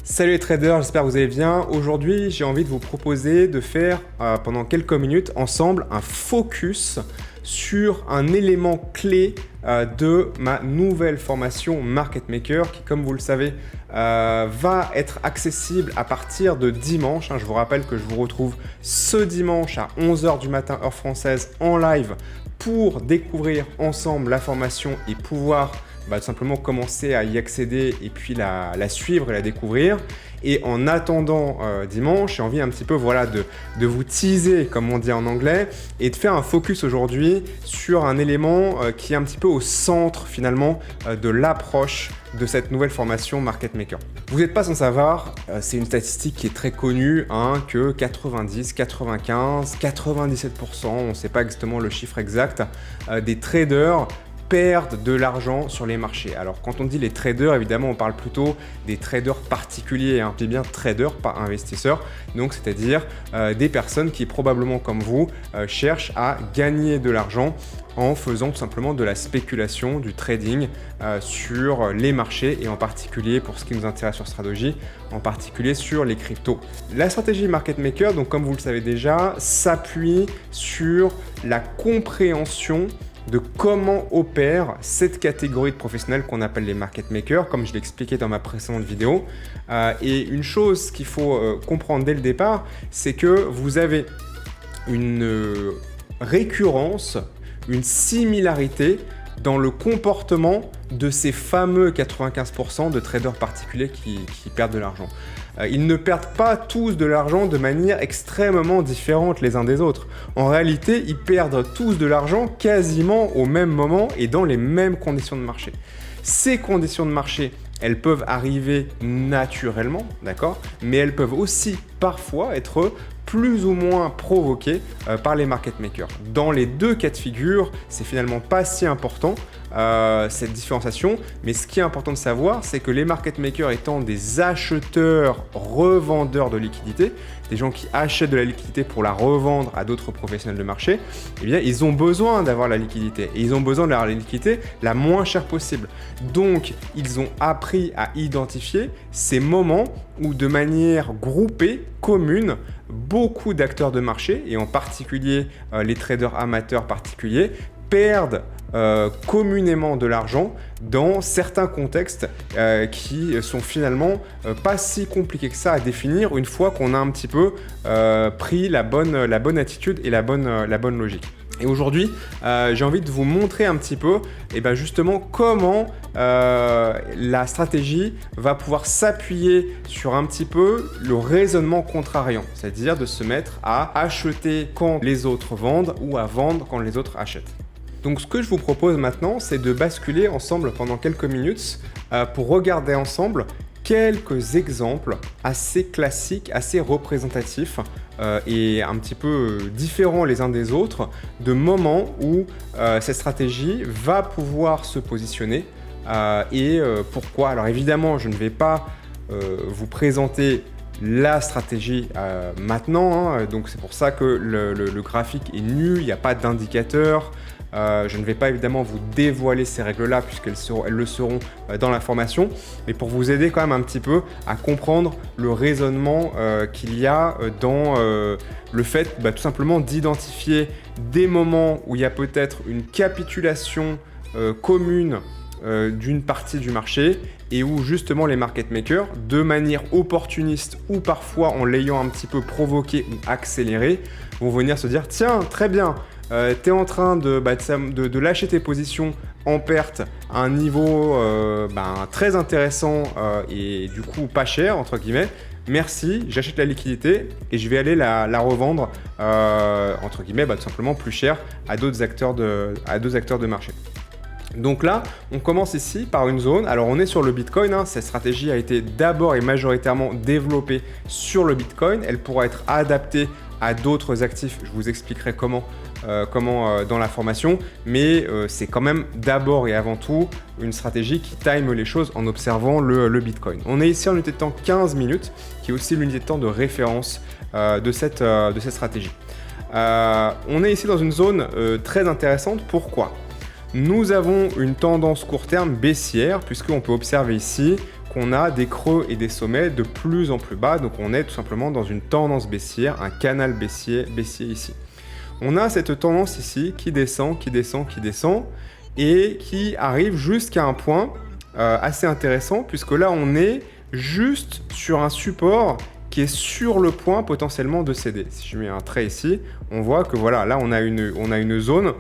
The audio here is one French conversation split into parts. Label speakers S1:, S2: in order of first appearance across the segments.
S1: Salut les traders, j'espère que vous allez bien. Aujourd'hui, j'ai envie de vous proposer de faire pendant quelques minutes ensemble un focus sur un élément clé de ma nouvelle formation Market Maker qui, comme vous le savez, va être accessible à partir de dimanche. Je vous rappelle que je vous retrouve ce dimanche à 11 h du matin heure française en live pour découvrir ensemble la formation et pouvoir tout simplement commencer à y accéder et puis la suivre et la découvrir. Et en attendant dimanche, j'ai envie un petit peu de vous teaser, comme on dit en anglais, et de faire un focus aujourd'hui sur un élément qui est un petit peu au centre finalement de l'approche de cette nouvelle formation Market Maker. Vous n'êtes pas sans savoir, c'est une statistique qui est très connue, que 90, 95, 97%, on ne sait pas exactement le chiffre exact, des traders perdent de l'argent sur les marchés. Alors quand on dit les traders, évidemment on parle plutôt des traders particuliers, je dis bien traders, pas investisseurs, donc c'est-à-dire des personnes qui probablement comme vous cherchent à gagner de l'argent en faisant tout simplement de la spéculation, du trading sur les marchés et en particulier pour ce qui nous intéresse sur Strategy, en particulier sur les cryptos. La stratégie Market Maker, donc comme vous le savez déjà, s'appuie sur la compréhension de comment opère cette catégorie de professionnels qu'on appelle les market makers, comme je l'ai expliqué dans ma précédente vidéo. Et une chose qu'il faut comprendre dès le départ, c'est que vous avez une récurrence, une similarité dans le comportement de ces fameux 95% de traders particuliers qui perdent de l'argent. Ils ne perdent pas tous de l'argent de manière extrêmement différente les uns des autres. En réalité, ils perdent tous de l'argent quasiment au même moment et dans les mêmes conditions de marché. Ces conditions de marché, elles peuvent arriver naturellement, d'accord, mais elles peuvent aussi parfois être plus ou moins provoquées par les market makers. Dans les deux cas de figure, c'est finalement pas si important cette différenciation, mais ce qui est important de savoir, c'est que les market makers étant des acheteurs, revendeurs de liquidités, des gens qui achètent de la liquidité pour la revendre à d'autres professionnels de marché, eh bien, ils ont besoin d'avoir la liquidité et ils ont besoin d'avoir la liquidité la moins chère possible. Donc, ils ont appris à identifier ces moments où de manière groupée, commune, beaucoup d'acteurs de marché, et en particulier les traders amateurs particuliers, perdent communément de l'argent dans certains contextes qui sont finalement pas si compliqués que ça à définir une fois qu'on a un petit peu pris la bonne attitude et la bonne logique. Et aujourd'hui, j'ai envie de vous montrer un petit peu justement comment la stratégie va pouvoir s'appuyer sur un petit peu le raisonnement contrariant, c'est-à-dire de se mettre à acheter quand les autres vendent ou à vendre quand les autres achètent. Donc ce que je vous propose maintenant, c'est de basculer ensemble pendant quelques minutes pour regarder ensemble quelques exemples assez classiques, assez représentatifs et un petit peu différents les uns des autres de moments où cette stratégie va pouvoir se positionner et pourquoi. Alors évidemment, je ne vais pas vous présenter la stratégie maintenant, donc c'est pour ça que le graphique est nu, il n'y a pas d'indicateur. Je ne vais pas évidemment vous dévoiler ces règles-là puisqu'elles le seront dans la formation, mais pour vous aider quand même un petit peu à comprendre le raisonnement qu'il y a dans le fait tout simplement d'identifier des moments où il y a peut-être une capitulation commune d'une partie du marché et où justement les market makers, de manière opportuniste ou parfois en l'ayant un petit peu provoqué ou accéléré, vont venir se dire « Tiens, très bien, tu es en train de lâcher tes positions en perte à un niveau très intéressant et du coup pas cher, entre guillemets. Merci, j'achète la liquidité et je vais aller la revendre, entre guillemets, tout simplement plus cher à d'autres acteurs de marché. » Donc là, on commence ici par une zone. Alors on est sur le Bitcoin, cette stratégie a été d'abord et majoritairement développée sur le Bitcoin. Elle pourra être adaptée à d'autres actifs, je vous expliquerai comment dans la formation, mais c'est quand même d'abord et avant tout une stratégie qui time les choses en observant le Bitcoin. On est ici en unité de temps 15 minutes, qui est aussi l'unité de temps de référence de cette stratégie. On est ici dans une zone très intéressante. Pourquoi ? Nous avons une tendance court terme baissière puisqu'on peut observer ici qu'on a des creux et des sommets de plus en plus bas. Donc on est tout simplement dans une tendance baissière, un canal baissier ici. On a cette tendance ici qui descend, qui descend, qui descend et qui arrive jusqu'à un point assez intéressant puisque là on est juste sur un support qui est sur le point potentiellement de céder. Si je mets un trait ici, on voit que voilà, là on a une zone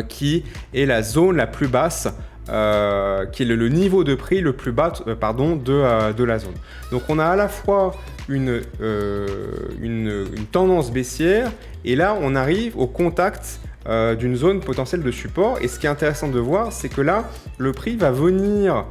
S1: qui est la zone la plus basse, qui est le niveau de prix le plus bas de la zone. Donc on a à la fois une tendance baissière et là on arrive au contact d'une zone potentielle de support. Et ce qui est intéressant de voir, c'est que là, le prix va venir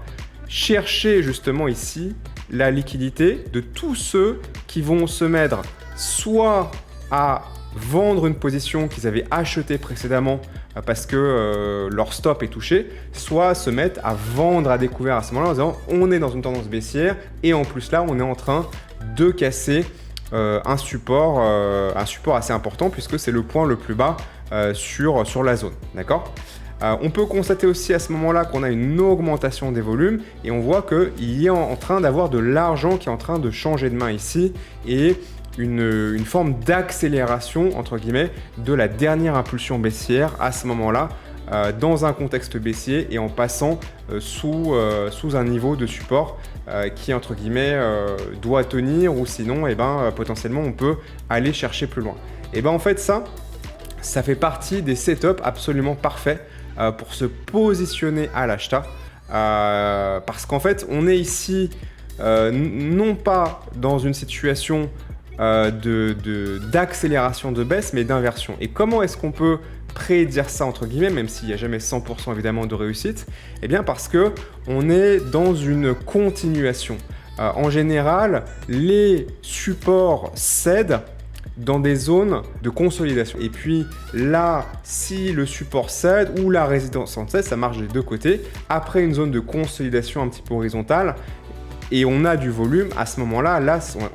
S1: chercher justement ici la liquidité de tous ceux qui vont se mettre soit à vendre une position qu'ils avaient achetée précédemment parce que leur stop est touché, soit se mettre à vendre à découvert à ce moment-là en disant on est dans une tendance baissière et en plus là on est en train de casser un support assez important puisque c'est le point le plus bas sur la zone, d'accord ? On peut constater aussi à ce moment-là qu'on a une augmentation des volumes et on voit qu'il y a en train d'avoir de l'argent qui est en train de changer de main ici et une forme d'accélération entre guillemets de la dernière impulsion baissière à ce moment-là dans un contexte baissier et en passant sous un niveau de support qui entre guillemets doit tenir ou sinon potentiellement on peut aller chercher plus loin. Et en fait ça fait partie des setups absolument parfaits pour se positionner à l'achat parce qu'en fait on est ici non pas dans une situation d'accélération de baisse mais d'inversion. Et comment est-ce qu'on peut prédire ça entre guillemets, même s'il n'y a jamais 100% évidemment de réussite? Eh bien parce que on est dans une continuation. En général, les supports cèdent dans des zones de consolidation. Et puis là, si le support cède ou la résistance cède, ça marche des deux côtés. Après une zone de consolidation un petit peu horizontale, et on a du volume, à ce moment-là,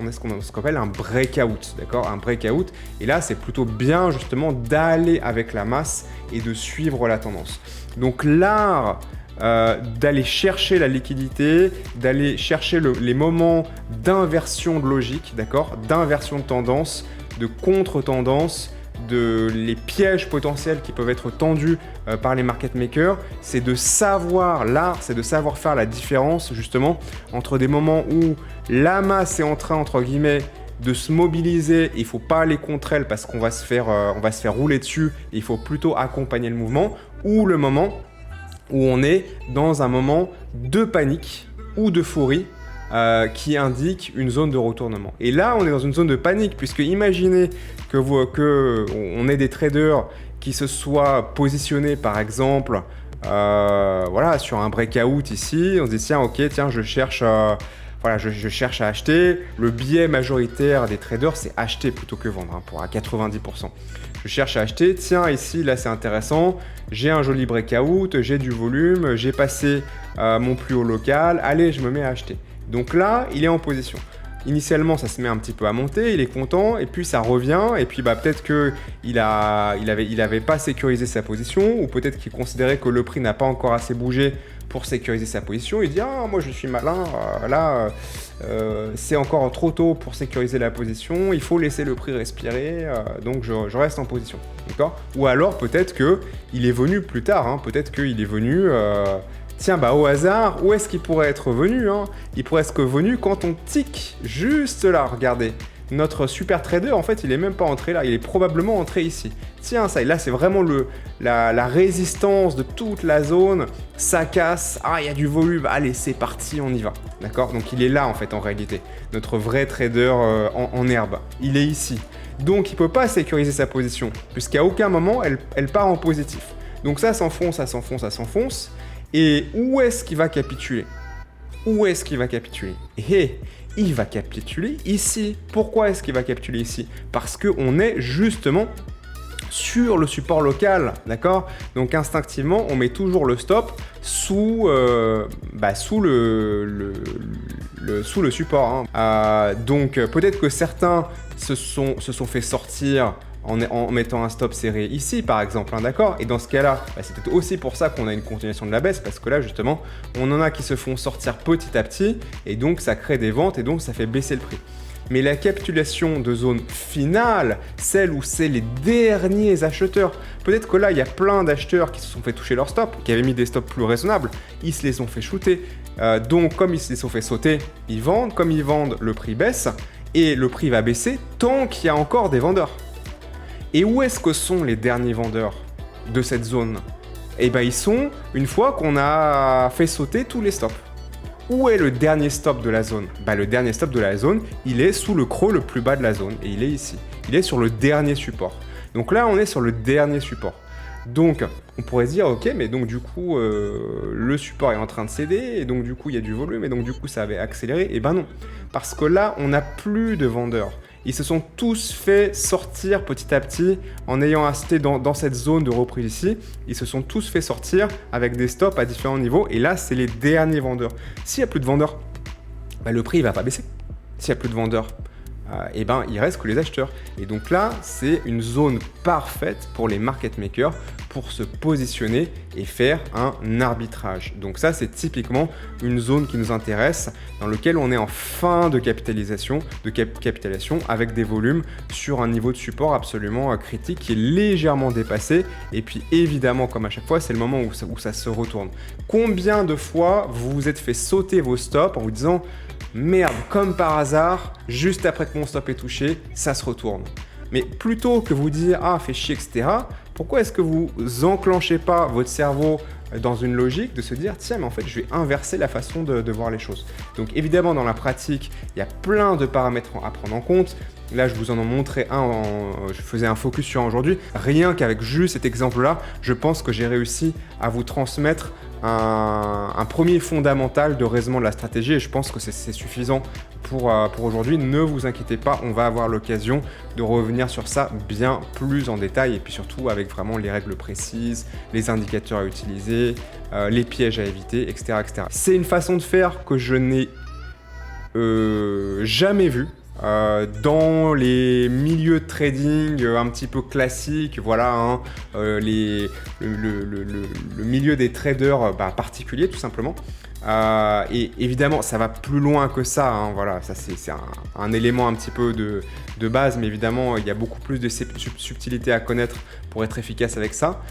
S1: on a ce qu'on appelle un breakout, d'accord ? Un breakout. Et là, c'est plutôt bien justement d'aller avec la masse et de suivre la tendance. Donc l'art d'aller chercher la liquidité, d'aller chercher les moments d'inversion de logique, d'accord ? D'inversion de tendance, de contre-tendance, les pièges potentiels qui peuvent être tendus par les market makers, c'est de savoir, l'art, c'est de savoir faire la différence justement entre des moments où la masse est en train, entre guillemets, de se mobiliser, et il ne faut pas aller contre elle parce qu'on va se faire rouler dessus, et il faut plutôt accompagner le mouvement, ou le moment où on est dans un moment de panique ou d'euphorie qui indique une zone de retournement. Et là, on est dans une zone de panique, puisque imaginez qu'on ait des traders qui se soient positionnés, par exemple, sur un breakout ici. On se dit, tiens, je cherche à acheter. Le biais majoritaire des traders, c'est acheter plutôt que vendre, à 90%. Je cherche à acheter. Tiens, ici, là, c'est intéressant. J'ai un joli breakout, j'ai du volume, j'ai passé mon plus haut local. Allez, je me mets à acheter. Donc là, il est en position. Initialement, ça se met un petit peu à monter, il est content, et puis ça revient, et puis peut-être qu'il avait pas sécurisé sa position, ou peut-être qu'il considérait que le prix n'a pas encore assez bougé pour sécuriser sa position. Il dit « Ah, moi je suis malin, c'est encore trop tôt pour sécuriser la position, il faut laisser le prix respirer, donc je reste en position. » D'accord ? Ou alors peut-être qu'il est venu plus tard, peut-être qu'il est venu... Tiens, au hasard, où est-ce qu'il pourrait être venu ? Il pourrait être venu quand on tique juste là, regardez. Notre super trader, en fait, il n'est même pas entré là, il est probablement entré ici. Tiens, ça, là, c'est vraiment la résistance de toute la zone. Ça casse, il y a du volume, allez, c'est parti, on y va. D'accord ? Donc, il est là, en fait, en réalité. Notre vrai trader en herbe, il est ici. Donc, il ne peut pas sécuriser sa position, puisqu'à aucun moment, elle part en positif. Donc, ça s'enfonce, ça s'enfonce, ça s'enfonce. Et où est-ce qu'il va capituler ? Où est-ce qu'il va capituler ? Il va capituler ici. Pourquoi est-ce qu'il va capituler ici ? Parce qu'on est justement sur le support local, d'accord ? Donc instinctivement, on met toujours le stop sous le support. Donc peut-être que certains se sont fait sortir en mettant un stop serré ici par exemple, hein, d'accord? Et dans ce cas-là, c'est peut-être aussi pour ça qu'on a une continuation de la baisse, parce que là justement, on en a qui se font sortir petit à petit, et donc ça crée des ventes, et donc ça fait baisser le prix. Mais la capitulation de zone finale, celle où c'est les derniers acheteurs, peut-être que là, il y a plein d'acheteurs qui se sont fait toucher leur stop, qui avaient mis des stops plus raisonnables, ils se les ont fait shooter. Donc, comme ils se les sont fait sauter, ils vendent. Comme ils vendent, le prix baisse et le prix va baisser tant qu'il y a encore des vendeurs. Et où est-ce que sont les derniers vendeurs de cette zone? Eh bien, ils sont une fois qu'on a fait sauter tous les stops. Où est le dernier stop de la zone? Le dernier stop de la zone, il est sous le creux le plus bas de la zone et il est ici. Il est sur le dernier support. Donc là, on est sur le dernier support. Donc, on pourrait se dire, ok, mais donc du coup, le support est en train de céder et donc du coup, il y a du volume et donc du coup, ça avait accéléré. Et ben non, parce que là, on n'a plus de vendeurs. Ils se sont tous fait sortir petit à petit en ayant resté dans cette zone de reprise ici. Ils se sont tous fait sortir avec des stops à différents niveaux. Et là, c'est les derniers vendeurs. S'il n'y a plus de vendeurs, le prix ne va pas baisser. S'il n'y a plus de vendeurs, il reste que les acheteurs. Et donc là, c'est une zone parfaite pour les market makers pour se positionner et faire un arbitrage. Donc ça, c'est typiquement une zone qui nous intéresse, dans laquelle on est en fin de capitalisation, avec des volumes sur un niveau de support absolument critique qui est légèrement dépassé. Et puis évidemment, comme à chaque fois, c'est le moment où ça se retourne. Combien de fois vous vous êtes fait sauter vos stops en vous disant « Merde, comme par hasard, juste après que mon stop est touché, ça se retourne ». Mais plutôt que vous dire « Ah, fait chier, etc. », pourquoi est-ce que vous enclenchez pas votre cerveau dans une logique de se dire « Tiens, mais en fait, je vais inverser la façon de voir les choses ». Donc évidemment, dans la pratique, il y a plein de paramètres à prendre en compte. Là, je vous en ai montré un, je faisais un focus sur un aujourd'hui. Rien qu'avec juste cet exemple-là, je pense que j'ai réussi à vous transmettre un premier fondamental de raisonnement de la stratégie et je pense que c'est suffisant pour aujourd'hui. Ne vous inquiétez pas, on va avoir l'occasion de revenir sur ça bien plus en détail et puis surtout avec vraiment les règles précises, les indicateurs à utiliser, les pièges à éviter, etc. etc. C'est une façon de faire que je n'ai jamais vue. Dans les milieux de trading un petit peu classiques, voilà, le milieu des traders particuliers tout simplement. Et évidemment, ça va plus loin que ça, voilà, ça c'est un élément un petit peu de base, mais évidemment, il y a beaucoup plus de subtilités à connaître pour être efficace avec ça.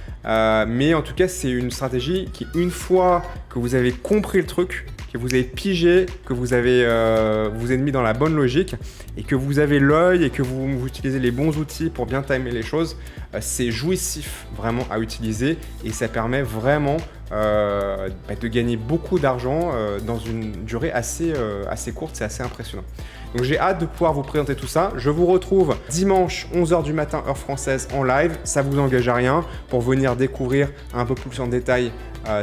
S1: Mais en tout cas, c'est une stratégie qui, une fois que vous avez compris le truc, que vous avez pigé, que vous êtes mis dans la bonne logique et que vous avez l'œil et que vous utilisez les bons outils pour bien timer les choses, c'est jouissif vraiment à utiliser et ça permet vraiment de gagner beaucoup d'argent dans une durée assez courte, c'est assez impressionnant. Donc j'ai hâte de pouvoir vous présenter tout ça. Je vous retrouve dimanche 11h du matin heure française en live, ça vous engage à rien pour venir découvrir un peu plus en détail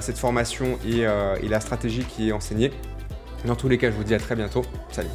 S1: cette formation et la stratégie qui est enseignée. Dans tous les cas, je vous dis à très bientôt. Salut!